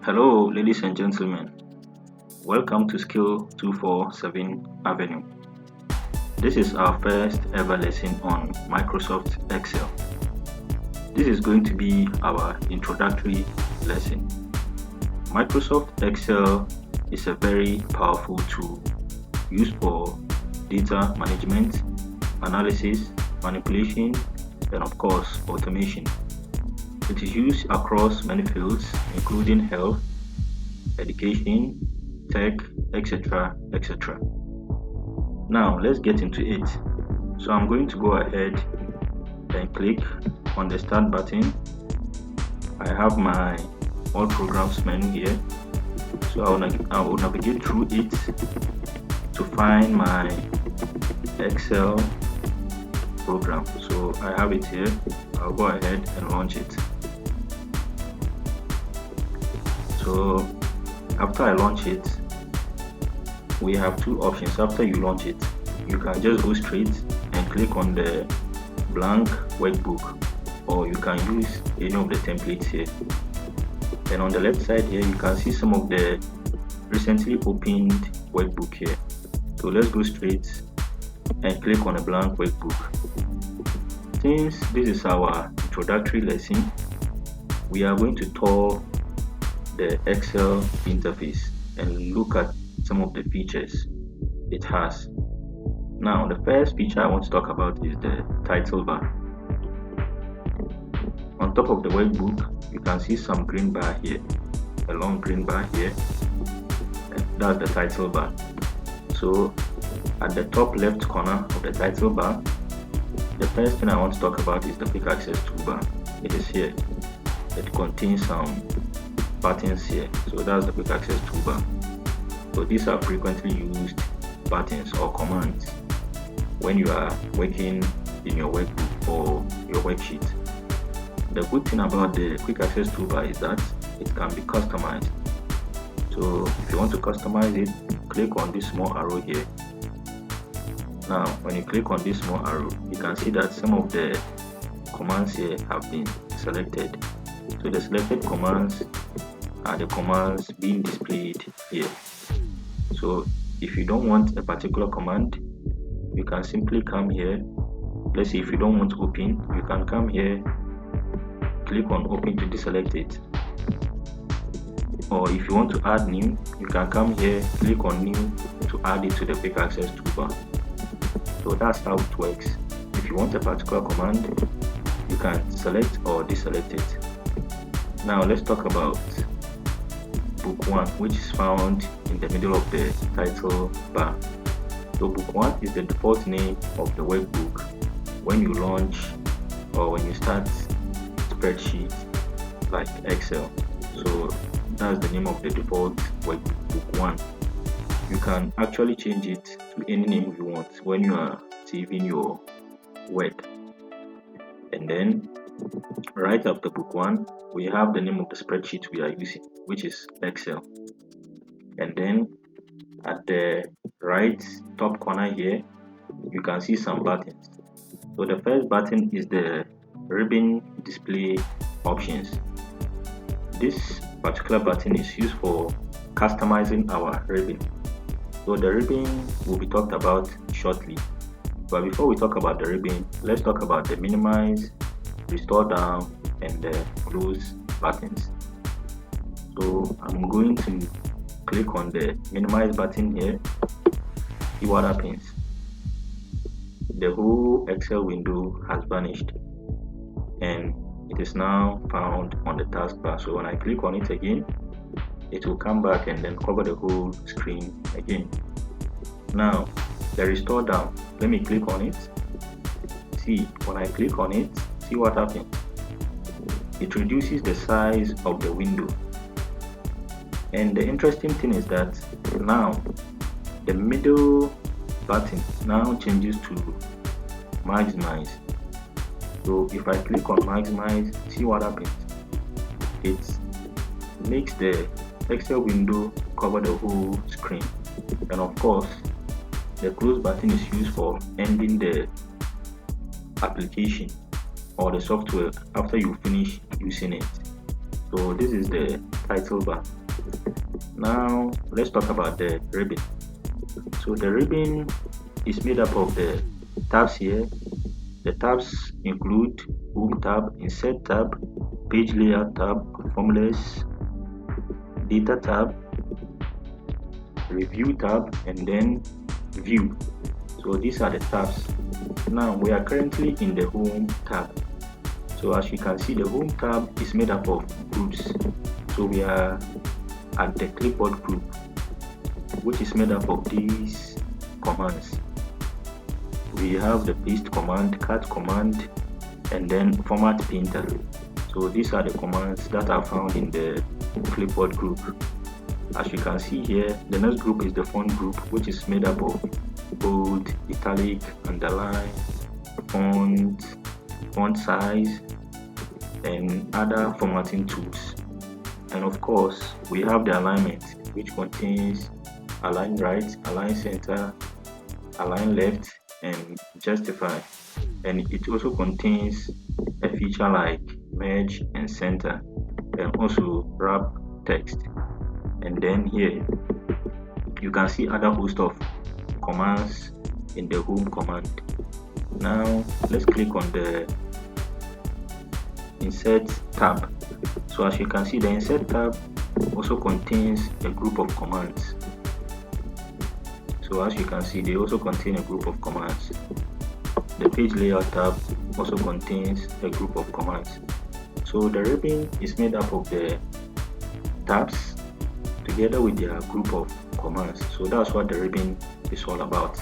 Hello, ladies and gentlemen. Welcome to Skill 247 Avenue. This is our first ever lesson on Microsoft Excel. This is going to be our introductory lesson. Microsoft Excel is a very powerful tool used for data management, analysis, manipulation, and of course, automation. It is used across many fields, including health, education, tech, etc. etc. Now let's get into it. So I'm going to go ahead and click on the start button. I have my all programs menu here. So I will navigate through it to find my Excel program. So I have it here. I'll go ahead and launch it. So after I launch it, we have two options. After you launch it, you can just go straight and click on the blank workbook, or you can use any of the templates here. And on the left side here, you can see some of the recently opened workbook here. So let's go straight and click on a blank workbook. Since this is our introductory lesson, we are going to tour the Excel interface and look at some of the features it has. Now, the first feature I want to talk about is the title bar. On top of the workbook, you can see some green bar here, a long green bar here, and that's the title bar. So at the top left corner of the title bar, the first thing I want to talk about is the quick access toolbar. It is here. It contains some buttons here. So that's the quick access toolbar. So these are frequently used buttons or commands when you are working in your workbook or your worksheet. The good thing about the quick access toolbar is that it can be customized. So if you want to customize it, click on this small arrow here. Now when you click on this small arrow, you can see that some of the commands here have been selected. So the selected commands are the commands being displayed here. So if you don't want a particular command, you can simply come here. Let's say if you don't want to open, you can come here, click on open to deselect it. Or if you want to add new, you can come here, click on new to add it to the quick access toolbar. So that's how it works. If you want a particular command, you can select or deselect it. Now let's talk about book 1, which is found in the middle of the title bar. So book 1 is the default name of the workbook when you launch or when you start spreadsheet like Excel. So that's the name of the default workbook, book 1. You can actually change it to any name you want when you are saving your work. And then right after book 1, we have the name of the spreadsheet we are using, which is Excel. And then at the right top corner here, you can see some buttons. So the first button is the ribbon display options. This particular button is used for customizing our ribbon. So the ribbon will be talked about shortly. But before we talk about the ribbon, let's talk about the minimize, restore down, and the close buttons. So I'm going to click on the minimize button here. See what happens. The whole Excel window has vanished and it is now found on the taskbar. So when I click on it again, it will come back and then cover the whole screen again. Now the restore down, let me click on it. See, when I click on it, see what happens. It reduces the size of the window. And the interesting thing is that now the middle button now changes to maximize. So if I click on maximize, see what happens. It makes the Excel window cover the whole screen. And of course, the close button is used for ending the application or the software after you finish using it. So this is the title bar. Now let's talk about the ribbon. So the ribbon is made up of the tabs here. The tabs include Home tab, Insert tab, Page Layout tab, Formulas, Data tab, Review tab, and then View. So these are the tabs. Now we are currently in the Home tab. So as you can see, the Home tab is made up of groups. So we are at the clipboard group, which is made up of these commands. We have the paste command, cut command, and then format painter. So these are the commands that are found in the clipboard group. As you can see here, the next group is the font group, which is made up of bold, italic, underline, font size, and other formatting tools. And of course, we have the alignment, which contains align right, align center, align left, and justify. And it also contains a feature like merge and center, and also wrap text. And then here you can see other host of commands in the Home command. Now let's click on the Insert tab. So as you can see, the Insert tab also contains a group of commands. So as you can see, they also contain a group of commands. The Page Layout tab also contains a group of commands. So the ribbon is made up of the tabs together with their group of commands. So that's what the ribbon is all about.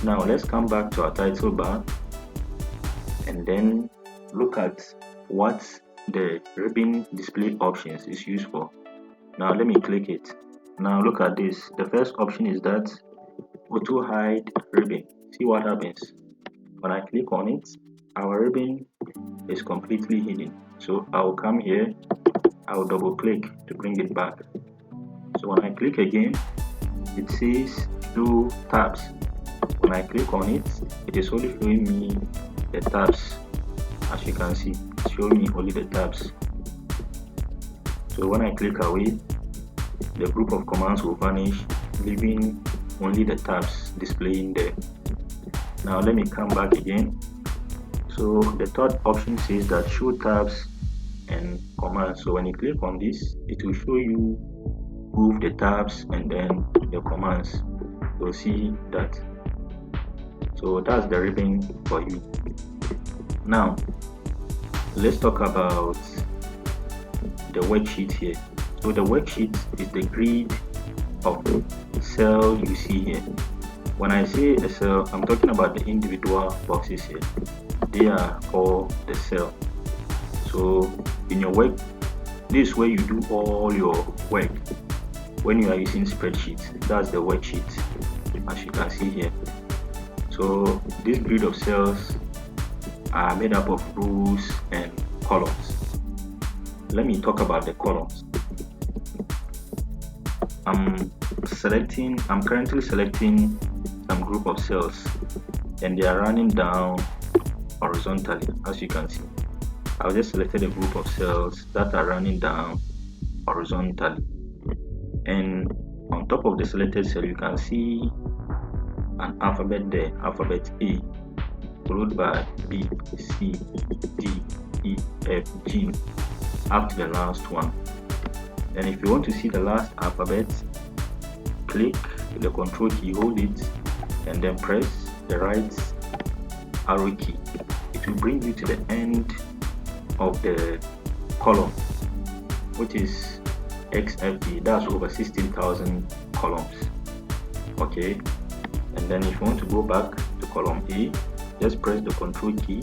Now let's come back to our title bar and then look at what the ribbon display options is used for. Now let me click it. Now look at this. The first option is that auto hide ribbon. See what happens when I click on it. Our ribbon is completely hidden. So I will come here, I will double click to bring it back. So when I click again, it says show tabs. When I click on it, it is only showing me the tabs. As you can see, it's showing me only the tabs. So when I click away, the group of commands will vanish, leaving only the tabs displaying there. Now let me come back again. So the third option says that show tabs and commands. So when you click on this, it will show you both the tabs and then the commands. You'll see that. So that's the ribbon for you. Now let's talk about the worksheet here. So the worksheet is the grid of cell you see here. When I say a cell, I'm talking about the individual boxes here. They are all the cell. So in your work, this is where you do all your work. When you are using spreadsheets, that's the worksheet, as you can see here. So this grid of cells are made up of rows and columns. Let me talk about the columns. I'm currently selecting some group of cells and they are running down horizontally, as you can see. I've just selected a group of cells that are running down horizontally, and on top of the selected cell you can see an alphabet there, alphabet A, followed by B, C, D, E, F, G, up to the last one. And if you want to see the last alphabet, click the control key, hold it, and then press the right arrow key. It will bring you to the end of the column, which is XFD. That's over 16,000 columns. Okay, and then if you want to go back to column A, just press the control key,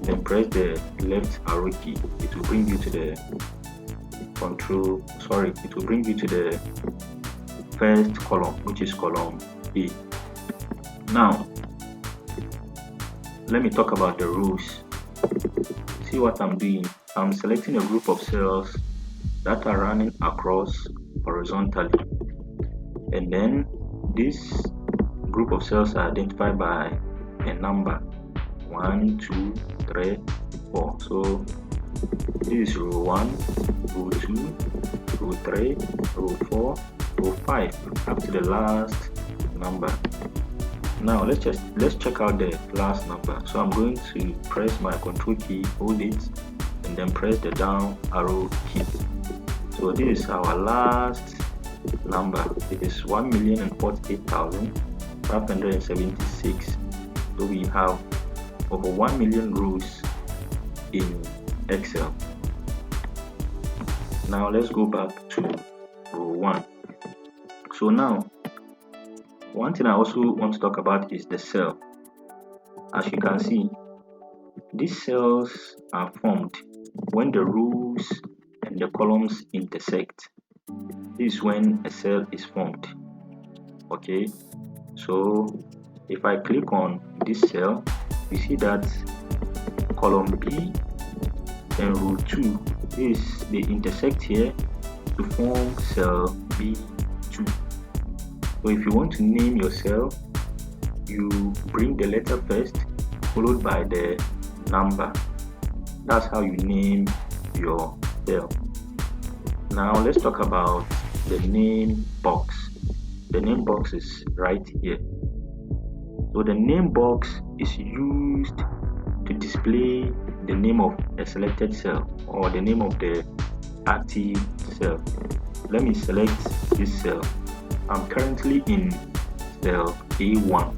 then press the left arrow key. It will bring you to the it will bring you to the first column, which is column A. Now let me talk about the rows. See what I'm doing. I'm selecting a group of cells that are running across horizontally, and then this group of cells are identified by a number 1, 2, 3, 4. So This is row 1, row 2, row 3, row 4, row 5 up to the last number. Now let's check out the last number. So I'm going to press my control key, hold it, and then press the down arrow key. So this is our last number. It is 1,048,576. So we have over 1 million rows in Excel. Now let's go back to row 1. So now, one thing I also want to talk about is the cell. As you can see, these cells are formed when the rows and the columns intersect. This is when a cell is formed. Okay, so if I click on this cell, you see that column B and row 2 they intersect here to form cell B2. So if you want to name your cell, you bring the letter first, followed by the number. That's how you name your cell. Now let's talk about the name box. The name box is right here. So the name box is used to display the name of a selected cell or the name of the active cell. Let me select this cell. I'm currently in cell A1.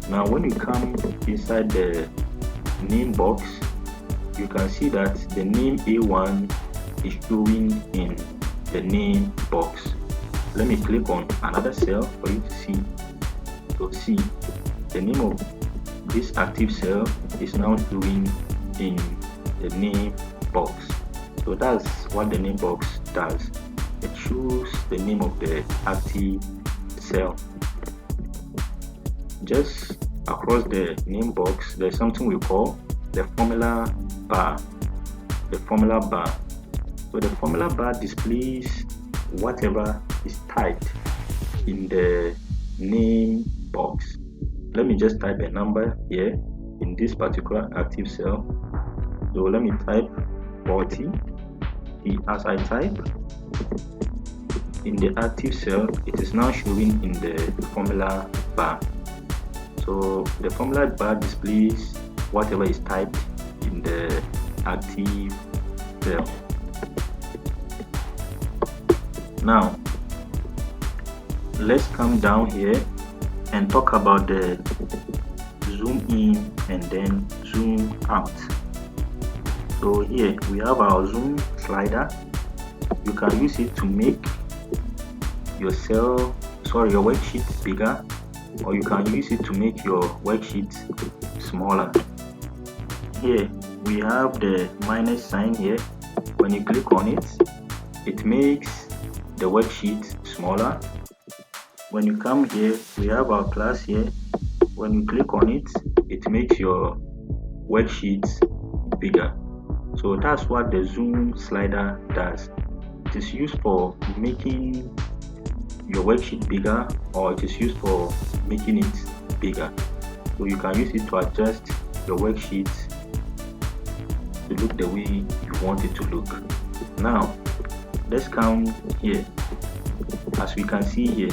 Now when you come inside the name box, you can see that the name A1 is showing in the name box. Let me click on another cell for you to see. So see, the name of this active cell is now showing in the name box. So that's what the name box does. It shows the name of the active cell. Just across the name box, there's something we call the formula bar. The formula bar. So the formula bar displays whatever is typed in the name box. Let me just type a number here in this particular active cell. So let me type 40. As I type in the active cell, it is now showing in the formula bar. So the formula bar displays whatever is typed in the active cell. Now let's come down here and talk about the zoom in and then zoom out. So here we have our zoom slider. You can use it to make your worksheet bigger, or you can use it to make your worksheet smaller. Here we have the minus sign here. When you click on it, it makes the worksheet smaller. When you come here, we have our plus here. When you click on it, it makes your worksheet bigger. So that's what the zoom slider does. It is used for making your worksheet bigger, or it is used for making it bigger. So you can use it to adjust your worksheet to look the way you want it to look. Now let's come here. As we can see here,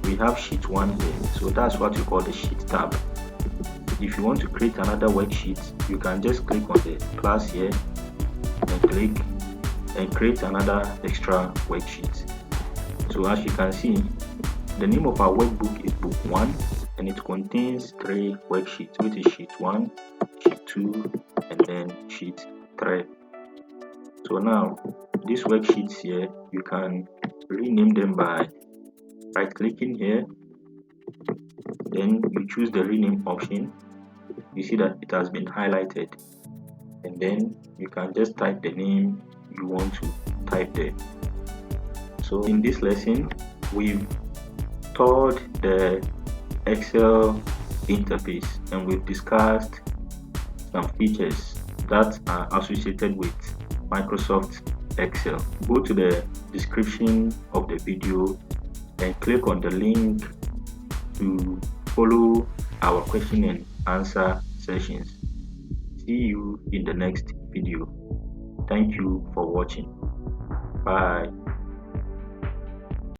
we have sheet 1 here. So that's what we call the sheet tab. If you want to create another worksheet, you can just click on the plus here and click and create another extra worksheet. So as you can see, the name of our workbook is book 1, and it contains 3 worksheets, which is sheet 1, sheet 2, and then sheet 3. So now these worksheets here, you can rename them by right clicking here, then you choose the rename option. You see that it has been highlighted, and then you can just type the name you want to type there. So in this lesson, we've taught the Excel interface, and we've discussed some features that are associated with Microsoft Excel. Go to the description of the video and click on the link to follow our question and answer sessions. See you in the next video. Thank you for watching. Bye.